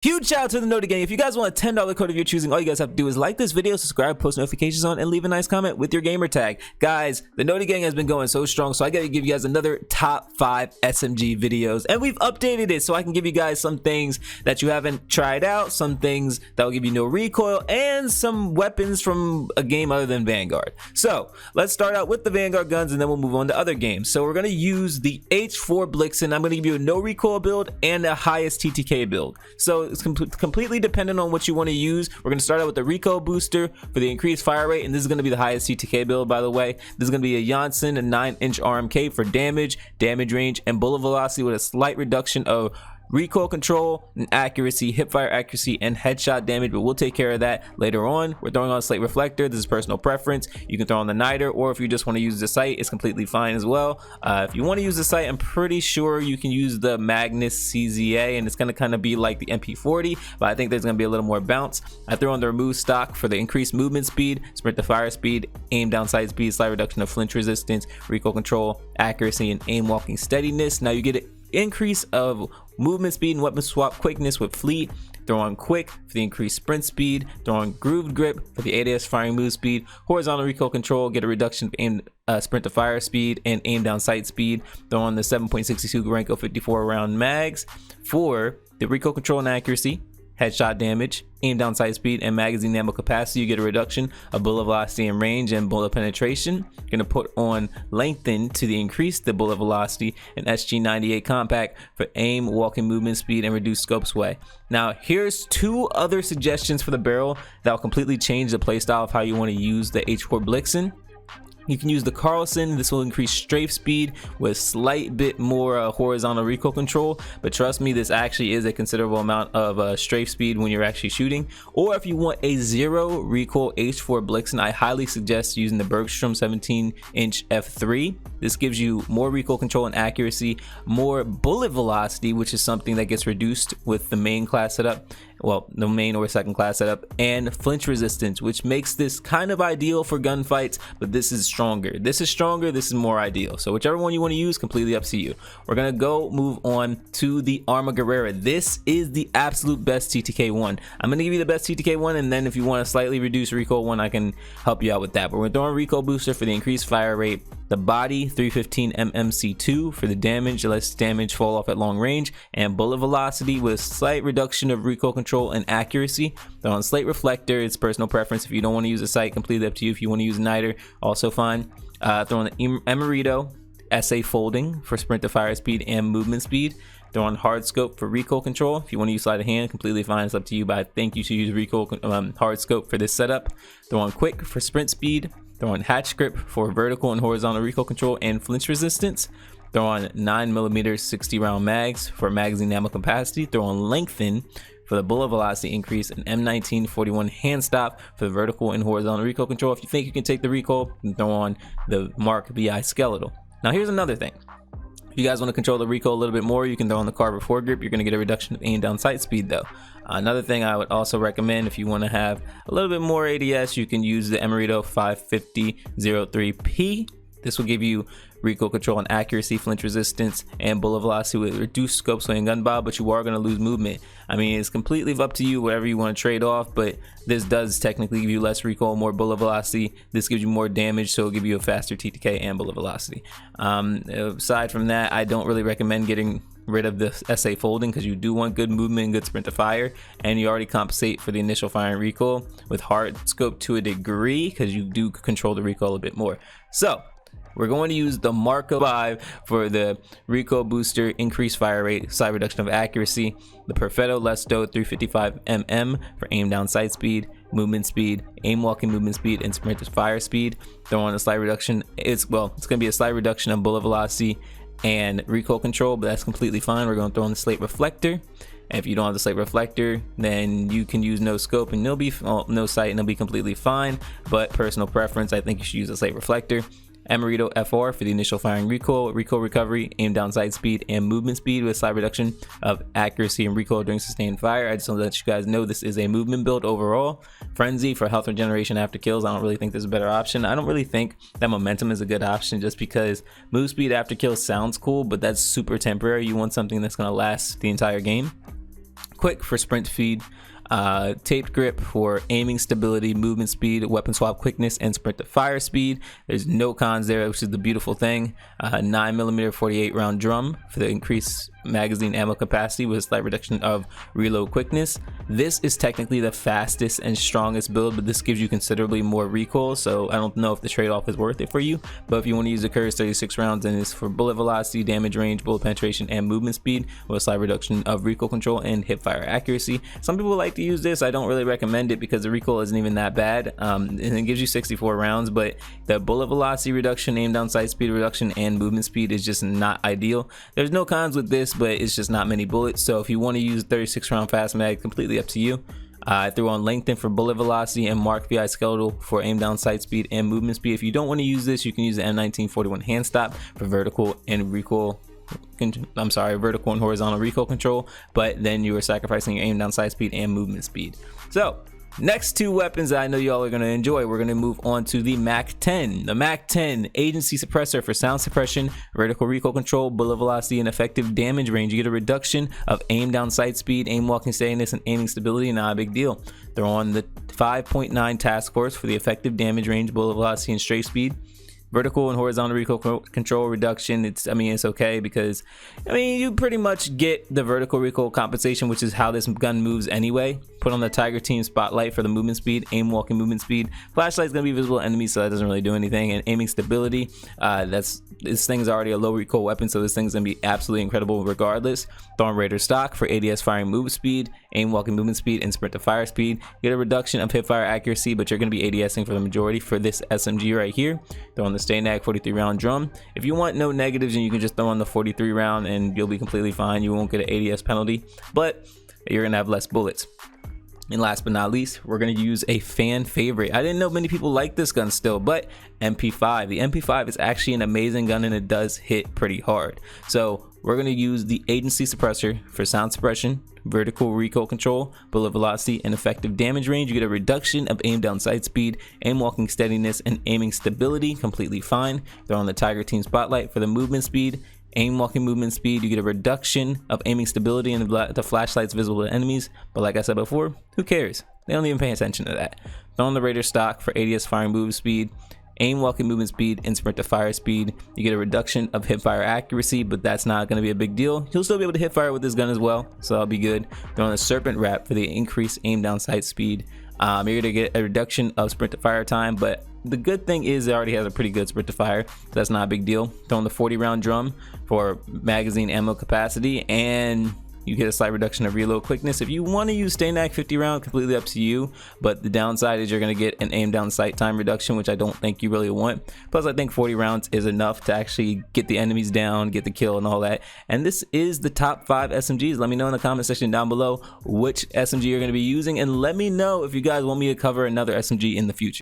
Huge shout out to the Noti Gang. If you guys want a $10 code of your choosing, all you guys have to do is like this video, subscribe, post notifications on, and leave a nice comment with your gamer tag. Guys, the Noti Gang has been going so strong, so I gotta give you guys another top 5 SMG videos, and we've updated it so I can give you guys some things that you haven't tried out, some things that will give you no recoil, and some weapons from a game other than Vanguard. So let's start out with the Vanguard guns, and then we'll move on to other games. So we're gonna use the H4 Blixen. I'm gonna give you a no recoil build and the highest TTK build. So it's completely dependent on what you want to use. We're going to start out with the recoil booster for the increased fire rate, and this is going to be the highest TTK build, by the way. This is going to be a Janssen, a 9-inch RMK for damage range, and bullet velocity with a slight reduction of recoil control and accuracy, hipfire accuracy, and headshot damage, but we'll take care of that later on. We're throwing on slate reflector. This is personal preference. You can throw on the niter, or if you just want to use the sight, it's completely fine as well. If you want to use the sight, I'm pretty sure you can use the Magnus CZA, and it's going to kind of be like the MP40, but I think there's going to be a little more bounce. I throw on the remove stock for the increased movement speed, sprint to fire speed, aim down sight speed, slight reduction of flinch resistance, recoil control, accuracy, and aim walking steadiness. Now you get an increase of movement speed and weapon swap quickness with fleet. Throw on quick for the increased sprint speed. Throw on grooved grip for the ADS firing move speed. Horizontal recoil control, get a reduction of aim sprint to fire speed and aim down sight speed. Throw on the 7.62 Gorenko 54 round mags for the recoil control and accuracy, headshot damage, aim down sight speed, and magazine ammo capacity. You get a reduction of bullet velocity and range and bullet penetration. You're going to put on lengthen to the increase the bullet velocity and SG98 compact for aim, walking movement speed, and reduced scope sway. Now here's 2 other suggestions for the barrel that will completely change the playstyle of how you want to use the H4 Blixen. You can use the Carlson. This will increase strafe speed with slight bit more horizontal recoil control, but trust me, this actually is a considerable amount of strafe speed when you're actually shooting. Or if you want a 0 recoil H4 Blixen, I highly suggest using the Bergstrom 17-inch F3. This gives you more recoil control and accuracy, more bullet velocity, which is something that gets reduced with the main class setup, well, the main or second class setup, and flinch resistance, which makes this kind of ideal for gunfights, but this is stronger. This is stronger, this is more ideal. So whichever one you want to use, completely up to you. We're gonna go move on to the Arma Guerrera. This is the absolute best TTK one. I'm gonna give you the best TTK one, and then if you want a slightly reduced recoil one, I can help you out with that. But we're throwing recoil booster for the increased fire rate, the body 315 mmc2 for the damage, less damage fall off at long range, and bullet velocity with slight reduction of recoil control and accuracy. They're on slate reflector. It's personal preference. If you don't want to use a sight, completely up to you. If you want to use a niter, also fine. Throw on the Emerito SA folding for sprint to fire speed and movement speed. Throw on hard scope for recoil control. If you want to use sleight of hand, completely fine. It's up to you, but I think you should use recoil hard scope for this setup. Throw on quick for sprint speed. Throw on hatch grip for vertical and horizontal recoil control and flinch resistance. Throw on 9mm 60 round mags for magazine ammo capacity. Throw on lengthen for the bullet velocity increase, and M19 41 hand stop for the vertical and horizontal recoil control. If you think you can take the recoil, then throw on the Mark BI skeletal. Now here's another thing. If you guys want to control the recoil a little bit more, you can throw on the Carver foregrip. You're going to get a reduction of aim down sight speed though. Another thing I would also recommend, if you want to have a little bit more ADS, you can use the Emerito 550-03P. This will give you recoil control and accuracy, flinch resistance, and bullet velocity with reduced scope sway and gun bob, but you are going to lose movement. I mean, it's completely up to you, whatever you want to trade off, but this does technically give you less recoil, more bullet velocity. This gives you more damage, so it'll give you a faster TTK and bullet velocity. Aside from that, I don't really recommend getting rid of the SA folding, because you do want good movement and good sprint to fire, and you already compensate for the initial fire and recoil with hard scope to a degree, because you do control the recoil a bit more. So we're going to use the Marco 5 for the recoil booster, increased fire rate, slight reduction of accuracy, the Perfetto Lesto 355mm for aim down sight speed, movement speed, aim walking movement speed, and sprint to fire speed. Throw on a slight reduction. It's going to be a slight reduction of bullet velocity and recoil control, but that's completely fine. We're going to throw on the slate reflector. And if you don't have the slate reflector, then you can use no scope and no sight, and it'll be completely fine. But personal preference, I think you should use the slate reflector. Emerito FR for the initial firing recoil, recoil recovery, aim down sight speed, and movement speed with slight reduction of accuracy and recoil during sustained fire. I just want to let you guys know this is a movement build overall. Frenzy for health regeneration after kills. I don't really think there's a better option. I don't really think that momentum is a good option, just because move speed after kills sounds cool, but that's super temporary. You want something that's going to last the entire game. quick for sprint speed, taped grip for aiming stability, movement speed, weapon swap quickness, and sprint to fire speed. There's no cons there, which is the beautiful thing. 9mm 48 round drum for the increased magazine ammo capacity with a slight reduction of reload quickness. This is technically the fastest and strongest build, but this gives you considerably more recoil, so I don't know if the trade-off is worth it for you. But if you want to use the Curse 36 rounds, then it's for bullet velocity, damage range, bullet penetration, and movement speed with a slight reduction of recoil control and hip fire accuracy. Some people like to use this. I don't really recommend it because the recoil isn't even that bad, and it gives you 64 rounds, but the bullet velocity reduction, aim down sight speed reduction, and movement speed is just not ideal. There's no cons with this, but it's just not many bullets. So if you want to use 36 round fast mag, completely up to you. I threw on lengthen for bullet velocity and mark VI skeletal for aim down sight speed and movement speed. If you don't want to use this, you can use the M1941 hand stop for vertical and recoil. Vertical and horizontal recoil control, but then you are sacrificing your aim down sight speed and movement speed. So next two weapons that I know y'all are going to enjoy, we're going to move on to the MAC-10. The MAC-10 agency suppressor for sound suppression, vertical recoil control, bullet velocity, and effective damage range. You get a reduction of aim down sight speed, aim walking steadiness, and aiming stability. Not a big deal. They're on the 5.9 task force for the effective damage range, bullet velocity, and strafe speed. Vertical and horizontal recoil control reduction, it's okay because you pretty much get the vertical recoil compensation, which is how this gun moves anyway. Put on the Tiger Team spotlight for the movement speed, aim walking movement speed. Flashlight's gonna be visible to enemies, so that doesn't really do anything. And aiming stability, this thing's already a low recoil weapon, so this thing's gonna be absolutely incredible regardless. Thorn Raider stock for ADS firing move speed, aim walking movement speed, and sprint to fire speed. You get a reduction of hip fire accuracy, but you're gonna be ADSing for the majority for this SMG right here. Throw on the Staynag 43 round drum. If you want no negatives, and you can just throw on the 43 round and you'll be completely fine. You won't get an ADS penalty, but you're gonna have less bullets. And last but not least, we're going to use a fan favorite. I didn't know many people like this gun still, but MP5. The MP5 is actually an amazing gun and it does hit pretty hard. So we're going to use the agency suppressor for sound suppression, vertical recoil control, bullet velocity, and effective damage range. You get a reduction of aim down sight speed, aim walking steadiness, and aiming stability. Completely fine. They're on the Tiger Team spotlight for the movement speed, aim walking movement speed. You get a reduction of aiming stability and the flashlight's visible to enemies, but like I said before, who cares? They don't even pay attention to that. They're on the Raider stock for ADS firing move speed, aim walking movement speed, and sprint to fire speed. You get a reduction of hip fire accuracy, but that's not going to be a big deal. You'll still be able to hip fire with this gun as well, so that'll be good. They're on the Serpent wrap for the increased aim down sight speed. You're going to get a reduction of sprint to fire time, but the good thing is it already has a pretty good sprint to fire, so that's not a big deal. Throw on the 40 round drum for magazine ammo capacity, and you get a slight reduction of reload quickness. If you want to use Staynag 50 round, completely up to you, but the downside is you're going to get an aim down sight time reduction, which I don't think you really want. Plus I think 40 rounds is enough to actually get the enemies down, get the kill, and all that. And this is the top 5 SMGs. Let me know in the comment section down below which SMG you're going to be using, and let me know if you guys want me to cover another SMG in the future.